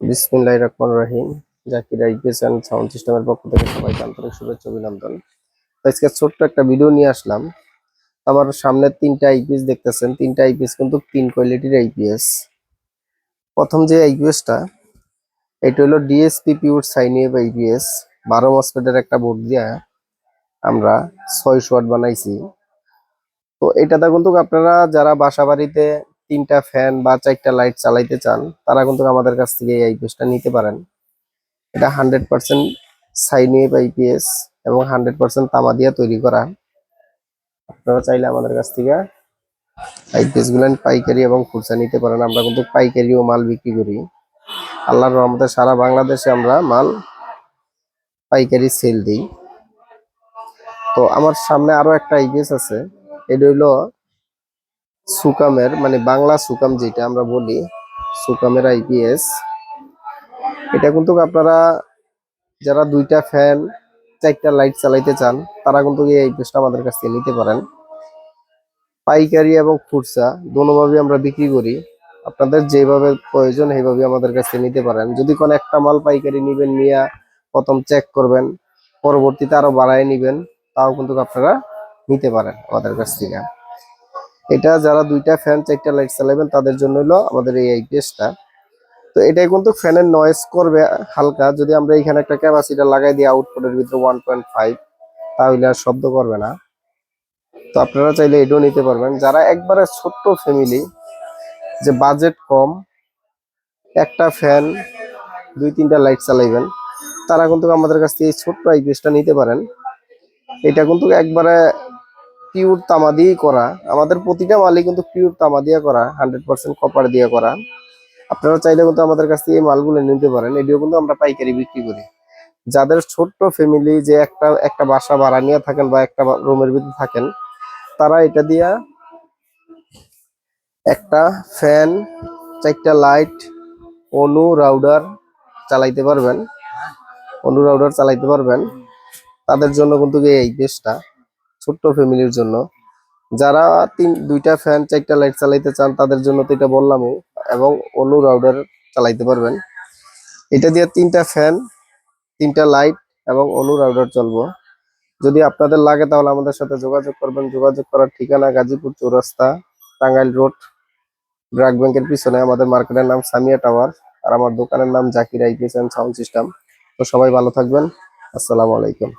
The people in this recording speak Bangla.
বিসমিল্লাহির রহমানির রহিম। জাকির আইপিএস এন্ড সাউন্ড সিস্টেমের পক্ষ থেকে সবাইকে আন্তরিক শুভেচ্ছা অভিনন্দন। আজকে ছোট্ট একটা ভিডিও নিয়ে আসলাম। আমার সামনে তিনটা আইপিএস দেখতেছেন, তিনটা আইপিএস কিন্তু তিন কোয়ালিটির আইপিএস। প্রথম যে আইপিএসটা, এটা হলো DSP pure sine wave IPS. 12 মসফেটের একটা বোর্ড দিয়ে আমরা 600 ওয়াট বানাইছি। তো এটাতে কিন্তু আপনারা যারা বাসা বাড়িতে তিনটা ফ্যান বা চারটা লাইট চালাইতে চান, তারা কিন্তু আমাদের কাছ থেকে এই আইপিএসটা নিতে পারেন। এটা 100% সাইন ওয়েভ আইপিএস এবং 100% তামা দিয়ে তৈরি করা। আপনারা চাইলে আমাদের কাছ থেকে আইপিএস গুলো পাইকারি এবং খুচরা নিতে পারেন। আমরা কিন্তু পাইকারিও মাল বিক্রি করি। আল্লাহর রহমতে সারা বাংলাদেশে আমরা মাল পাইকারি সেল দিই। তো আমার সামনে আরো একটা আইপিএস আছে, এটা হইলো সুকামের, মানে বাংলা সুকাম যেটা আমরা বলি, সুকামের আইপিএস। এটা কিন্তু আপনারা যারা দুইটা ফ্যান চারটা লাইট চালাইতে চান, তারা কিন্তু এই আইপিএসটা আমাদের কাছ থেকে নিতে পারেন। পাইকারি এবং খুচরা দোনোভাবে আমরা বিক্রি করি। আপনাদের যেভাবে প্রয়োজন সেইভাবে আমাদের কাছ থেকে নিতে পারেন। যদি কোনো একটা মাল পাইকারি নিবেন, নিয়ে প্রথম চেক করবেন, পরবর্তীতে আরো বাড়ায় নিবেন, তাও কিন্তু আপনারা নিতে পারেন আমাদের কাছ থেকে। এটা যারা দুইটা ফ্যান চারটা লাইট চালাবেন তাদের জন্য হলো আমাদের এই আইপিএসটা। তো এটাই কিন্তু ফ্যানের নয়েজ করবে হালকা। যদি আমরা এখানে একটা ক্যাপাসিটার লাগাই দিই আউটপুটের ভিতরে 1.5, তাহলে আর শব্দ করবে না। তো আপনারা চাইলে এটাও নিতে পারবেন। যারা একবারে ছোট্ট ফ্যামিলি, যে বাজেট কম, একটা ফ্যান দুই তিনটা লাইট চালাইবেন, তারা কিন্তু আমাদের কাছ থেকে এই ছোট্ট আইপিএসটা নিতে পারেন। এটা কিন্তু একবারে পিওর তামা দিয়েই করা। আমাদের প্রতিটা মালই কিন্তু পিওর তামা দিয়ে করা, 100% কপার দিয়ে করা। আপনারা চাইলে কিন্তু আমাদের কাছ থেকে এই মালগুলো নিতে পারেন। এটিও কিন্তু আমরা পাইকারি বিক্রি করি। যাদের ছোট্ট ফ্যামিলি, যে একটা একটা বাসা ভাড়া নিয়ে থাকেন বা একটা রুমের ভিতরে থাকেন, তারা এটা দিয়া একটা ফ্যান, চারটা লাইট, অনু রাউডার চালাইতে পারবেন। অনু রাউডার চালাইতে পারবেন। তাদের জন্য কিন্তু এই বেসটা ছোট্ট ফ্যামিলির জন্য। যারা দুইটা ফ্যান চারটা লাইট চালাইতে চান, তাদের জন্য তো এটা বললামই, এবং অনু রাউডার চালাইতে পারবেন। এটা দিয়ে তিনটা ফ্যান, তিনটা লাইট এবং অনু রাউডার চলবো। যদি আপনাদের লাগে তাহলে আমাদের সাথে যোগাযোগ করবেন। যোগাযোগ করার ঠিকানা গাজীপুর চৌরাস্তা, টাঙ্গাইল রোড, ব্র্যাক ব্যাংকের পিছনে। আমাদের মার্কেটের নাম সামিয়া টাওয়ার, আর আমার দোকানের নাম Zakir IPS and sound system. তো সবাই ভালো থাকবেন। আসসালামু আলাইকুম।